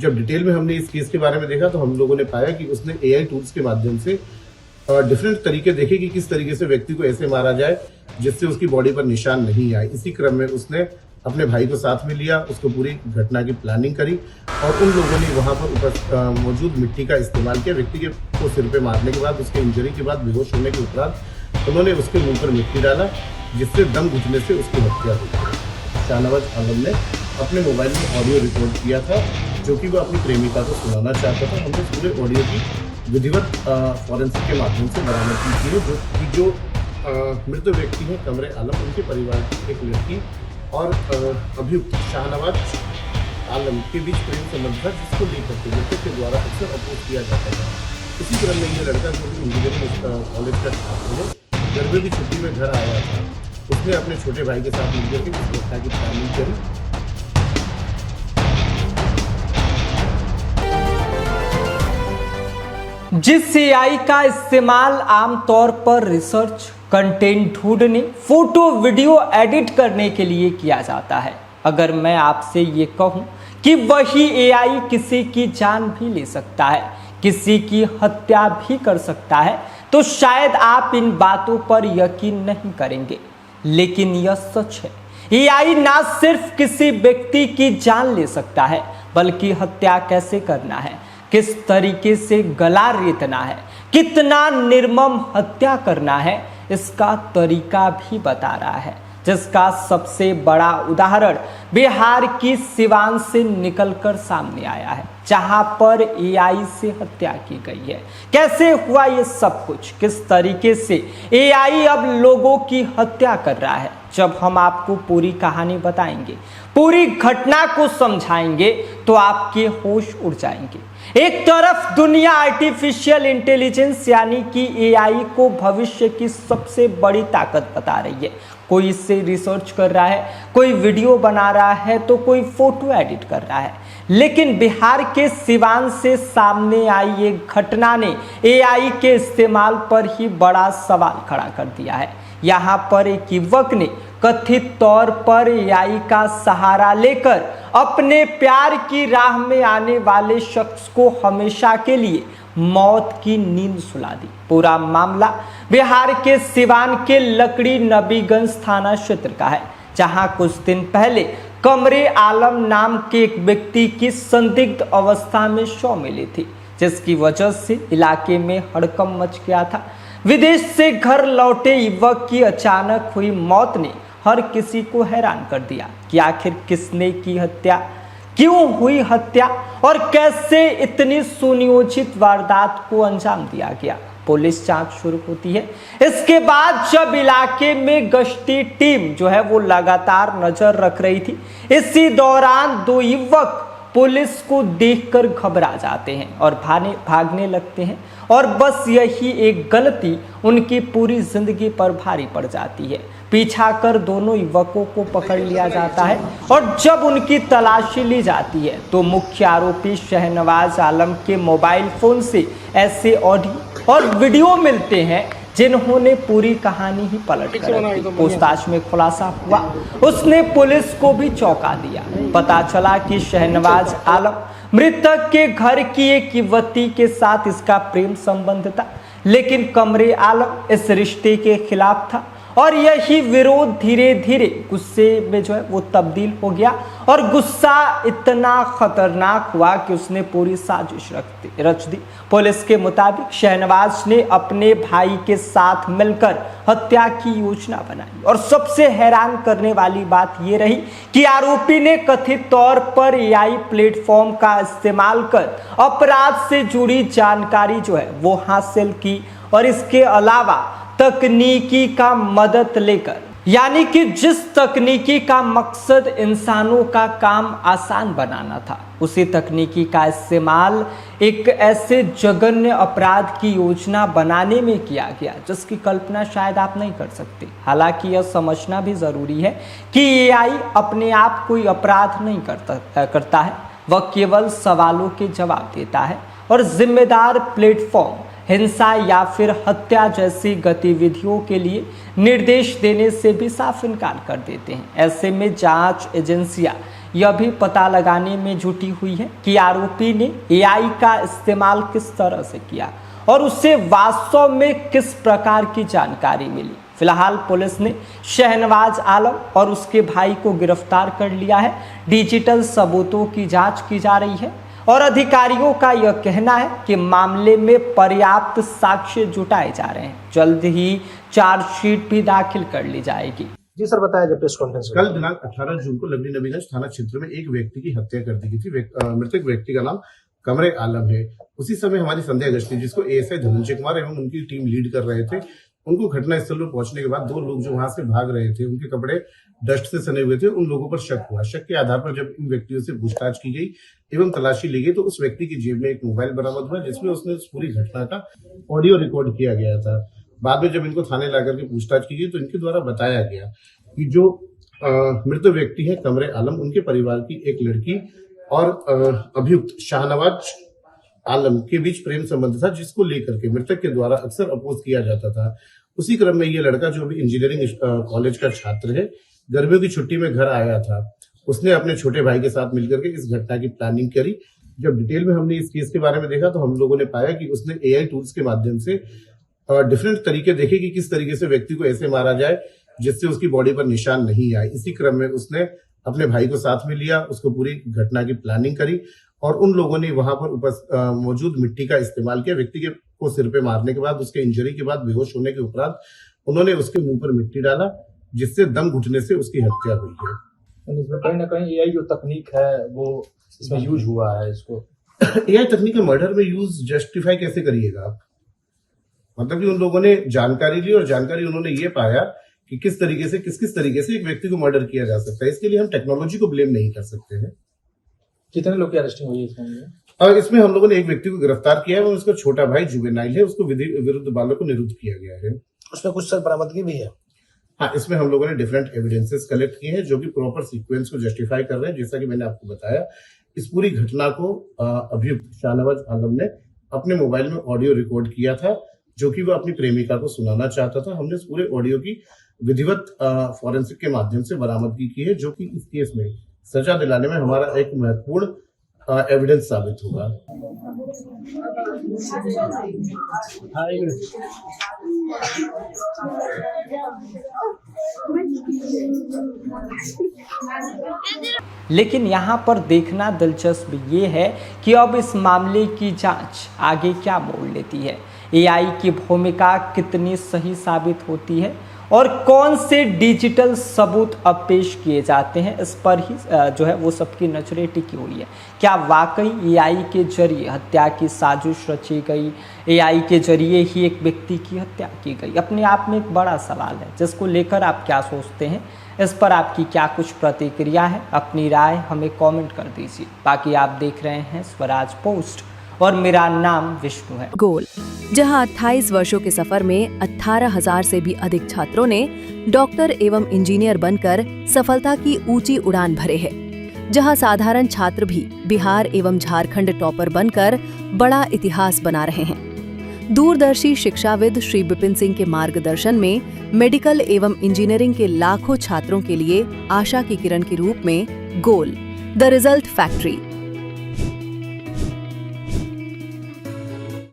जब डिटेल में हमने इस केस के बारे में देखा तो हम लोगों ने पाया कि उसने एआई टूल्स के माध्यम से डिफरेंट तरीके देखे कि किस तरीके से व्यक्ति को ऐसे मारा जाए जिससे उसकी बॉडी पर निशान नहीं आए। इसी क्रम में उसने अपने भाई को साथ में लिया, उसको पूरी घटना की प्लानिंग करी और उन लोगों ने वहां पर मौजूद मिट्टी का इस्तेमाल किया। व्यक्ति को सिर पे मारने के बाद, उसके इंजरी के बाद, बेहोश होने के उपरांत उन्होंने उसके मुंह पर मिट्टी डाला जिससे दम घुटने से उसकी हत्या हुई। शाहनवाज आलम ने अपने मोबाइल में ऑडियो रिकॉर्ड किया था जो कि वह अपनी प्रेमिका को सुनाना चाहता था। हमने पूरे ऑडियो की विधिवत फॉरेंसिक के माध्यम से बरामद की है। जो मृत व्यक्ति हैं कमरे आलम, उनके परिवार की एक लड़की और अभियुक्त शाहनवाज आलम के बीच प्रेम संबंध था जिसको लेकर के मृतक के द्वारा अक्सर अपोज किया जाता था। इसी क्रम में ये लड़का जो कि इंजीनियरिंग कॉलेज का छात्र है, गर्मी की छुट्टी में घर आया था। उसने अपने छोटे भाई के साथ मिलकर के इस घटना की प्लानिंग करी। जिस एआई का इस्तेमाल आमतौर पर रिसर्च, कंटेंट ढूंढने, फोटो वीडियो एडिट करने के लिए किया जाता है, अगर मैं आपसे ये कहूं कि वही एआई किसी की जान भी ले सकता है, किसी की हत्या भी कर सकता है, तो शायद आप इन बातों पर यकीन नहीं करेंगे, लेकिन यह सच है। एआई ना सिर्फ किसी व्यक्ति की जान ले सकता है, बल्कि हत्या कैसे करना है, किस तरीके से गला रेतना है, कितना निर्मम हत्या करना है, इसका तरीका भी बता रहा है, जिसका सबसे बड़ा उदाहरण बिहार की सिवान से निकलकर सामने आया है, जहां पर एआई से हत्या की गई है। कैसे हुआ ये सब कुछ, किस तरीके से एआई अब लोगों की हत्या कर रहा है, जब हम आपको पूरी कहानी बताएंगे, पूरी घटना को समझाएंगे, तो आपके होश उड़ जाएंगे। एक तरफ दुनिया आर्टिफिशियल इंटेलिजेंस यानी कि एआई को भविष्य की सबसे बड़ी ताकत बता रही है। कोई इससे रिसर्च कर रहा है, कोई वीडियो बना रहा है, तो कोई फोटो एडिट कर रहा है। लेकिन बिहार के सिवान से सामने आई एक घटना ने एआई के इस्तेमाल पर ही बड़ा सवाल खड़ा कर दिया है। यहाँ पर एक युवक ने कथित तौर पर एआई का सहारा लेकर अपने प्यार की राह में आने वाले शख्स को हमेशा के लिए मौत की नींद सुला दी। पूरा मामला बिहार के सिवान के लकड़ी नबीगंज थाना क्षेत्र का है, जहां कुछ दिन पहले कमरे आलम नाम के एक व्यक्ति की संदिग्ध अवस्था में शव मिली थी, जिसकी वजह से इलाके में हड़कंप मच गया था। विदेश से घर लौटे युवक की अचानक हुई मौत ने हर किसी को हैरान कर दिया कि आखिर किसने की हत्या, क्यों हुई हत्या और कैसे इतनी सुनियोजित वारदात को अंजाम दिया गया। पुलिस जांच शुरू होती है। इसके बाद जब इलाके में गश्ती टीम जो है वो लगातार नजर रख रही थी, इसी दौरान दो युवक पुलिस को देखकर घबरा जाते हैं और भागने लगते हैं, और बस यही एक गलती उनकी पूरी जिंदगी पर भारी पड़ जाती है। पीछा कर दोनों युवकों को पकड़ लिया जाता है और जब उनकी तलाशी ली जाती है तो मुख्य आरोपी शाहनवाज आलम के मोबाइल फोन से ऐसे ऑडियो और वीडियो मिलते हैं जिन्होंने पूरी कहानी ही पलट कर दी। पूछताछ में खुलासा हुआ, उसने पुलिस को भी चौंका दिया। पता चला कि शाहनवाज आलम मृतक के घर की एक युवती के साथ इसका प्रेम संबंध था, लेकिन कमरे आलम इस रिश्ते के खिलाफ था और यही विरोध धीरे धीरे गुस्से में जो है वो तब्दील हो गया और गुस्सा इतना खतरनाक हुआ कि उसने पूरी साजिश रच दी। पुलिस के मुताबिक शाहनवाज ने अपने भाई के साथ मिलकर हत्या की योजना बनाई और सबसे हैरान करने वाली बात ये रही कि आरोपी ने कथित तौर पर एआई प्लेटफॉर्म का इस्तेमाल कर अपराध से जुड़ी जानकारी जो है वो हासिल की और इसके अलावा तकनीकी का मदद लेकर, यानी कि जिस तकनीकी का मकसद इंसानों का काम आसान बनाना था, उसी तकनीकी का इस्तेमाल एक ऐसे जघन्य अपराध की योजना बनाने में किया गया जिसकी कल्पना शायद आप नहीं कर सकते। हालांकि यह समझना भी जरूरी है कि एआई अपने आप कोई अपराध नहीं करता है, वह केवल सवालों के जवाब देता है और जिम्मेदार प्लेटफॉर्म हिंसा या फिर हत्या जैसी गतिविधियों के लिए निर्देश देने से भी साफ इनकार कर देते हैं। ऐसे में जांच एजेंसियां यह भी पता लगाने में जुटी हुई है कि आरोपी ने एआई का इस्तेमाल किस तरह से किया और उससे वास्तव में किस प्रकार की जानकारी मिली। फिलहाल पुलिस ने शहनवाज आलम और उसके भाई को गिरफ्तार कर लिया है। डिजिटल सबूतों की जांच की जा रही है और अधिकारियों का यह कहना है कि मामले में पर्याप्त साक्ष्य जुटाए जा रहे हैं। जल्द ही चार्जशीट भी दाखिल कर ली जाएगी। जी सर, बताया जब प्रेस कॉन्फ्रेंस कल दिनांक 18 जून को लवली नबीगंज थाना क्षेत्र में एक व्यक्ति की हत्या कर दी गई थी। मृतक व्यक्ति का नाम कमरे आलम है। उसी समय हमारी संध्या गश्ती, जिसको एएसआई धनंजय कुमार एवं उनकी टीम लीड कर रहे थे, उनको घटनास्थल पर पहुंचने के बाद दो लोग जो वहां से भाग रहे थे, उनके कपड़े डस्ट से सने हुए थे, उन लोगों पर शक हुआ। शक के आधार पर जब इन व्यक्तियों से पूछताछ की गई एवं तलाशी ली गई तो उस व्यक्ति की जेब में एक मोबाइल बरामद हुआ, जिसमें उसने उस पूरी घटना का ऑडियो रिकॉर्ड किया गया था। बाद में जब इनको थाने लाकर के पूछताछ की गई तो इनके द्वारा बताया गया कि जो मृत व्यक्ति है कमरे आलम, उनके परिवार की एक लड़की और अभियुक्त शाहनवाज आलम के बीच प्रेम संबंध था, जिसको लेकर के मृतक के द्वारा अक्सर अपोज किया जाता था। उसी क्रम में ये लड़का, जो अभी इंजीनियरिंग कॉलेज का छात्र है, गर्मियों की छुट्टी में घर आया था। उसने अपने छोटे भाई के साथ मिलकर के इस घटना की प्लानिंग करी। जब डिटेल में हमने इस केस के बारे में देखा तो हम लोगों ने पाया कि उसने एआई टूल्स के माध्यम से डिफरेंट तरीके देखे कि किस तरीके से व्यक्ति को ऐसे मारा जाए जिससे उसकी बॉडी पर निशान नहीं आए। इसी क्रम में उसने अपने भाई को साथ में लिया, उसको पूरी घटना की प्लानिंग करी और उन लोगों ने वहां पर मौजूद मिट्टी का इस्तेमाल किया। व्यक्ति को सिर पे मारने के बाद, उसके इंजरी के बाद, बेहोश होने के उपरांत उन्होंने उसके मुंह पर मिट्टी डाला, जिससे दम घुटने से उसकी हत्या हुई है। इसमें कहीं ना कहीं एआई जो तकनीक है वो इसमें यूज हुआ है। इसको एआई तकनीक का मर्डर में यूज जस्टिफाई कैसे करिएगा आप? मतलब कि उन लोगों ने जानकारी ली और जानकारी उन्होंने ये पाया कि किस तरीके से किस तरीके से एक व्यक्ति को मर्डर किया जा सकता है। इसके लिए हम टेक्नोलॉजी को ब्लेम नहीं कर सकते हैं। कितने लोग की अरेस्टिंग हुई है इसमें? और इसमें हम लोगों ने एक व्यक्ति को गिरफ्तार किया है और उसका छोटा भाई जुवेनाइल है, उसको विरुद्ध बालों को निरुद्ध किया गया है। उसमें कुछ सर बरामदगी भी है। हाँ, इसमें हम लोगों ने डिफरेंट एविडेंसेस कलेक्ट किए हैं जो कि प्रॉपर सीक्वेंस को जस्टिफाई कर रहे हैं। जैसा कि मैंने आपको बताया, इस पूरी घटना को अभियुक्त शाहनवाज आलम ने अपने मोबाइल में ऑडियो रिकॉर्ड किया था, जो कि वह अपनी प्रेमिका को सुनाना चाहता था। हमने इस पूरे ऑडियो की विधिवत फॉरेंसिक के माध्यम से बरामदगी की है, जो कि इस केस में सजा दिलाने में हमारा एक महत्वपूर्ण एविडेंस साबित होगा। लेकिन यहाँ पर देखना दिलचस्प ये है कि अब इस मामले की जांच आगे क्या मोड़ लेती है, एआई की भूमिका कितनी सही साबित होती है और कौन से डिजिटल सबूत अब पेश किए जाते हैं, इस पर ही जो है वो सबकी नजरें टिकी हुई है। क्या वाकई एआई के जरिए हत्या की साजिश रची गई, एआई के जरिए ही एक व्यक्ति की हत्या की गई? अपने आप में एक बड़ा सवाल है, जिसको लेकर आप क्या सोचते हैं, इस पर आपकी क्या कुछ प्रतिक्रिया है? अपनी राय हमें कमेंट कर दीजिए। बाकी आप देख रहे हैं स्वराज पोस्ट और मेरा नाम विष्णु है। गोल, जहां 28 वर्षों के सफर में 18,000 से भी अधिक छात्रों ने डॉक्टर एवं इंजीनियर बनकर सफलता की ऊंची उड़ान भरे है, जहां साधारण छात्र भी बिहार एवं झारखंड टॉपर बनकर बड़ा इतिहास बना रहे हैं। दूरदर्शी शिक्षाविद श्री विपिन सिंह के मार्गदर्शन में मेडिकल एवं इंजीनियरिंग के लाखों छात्रों के लिए आशा की किरण के रूप में गोल, द रिजल्ट फैक्ट्री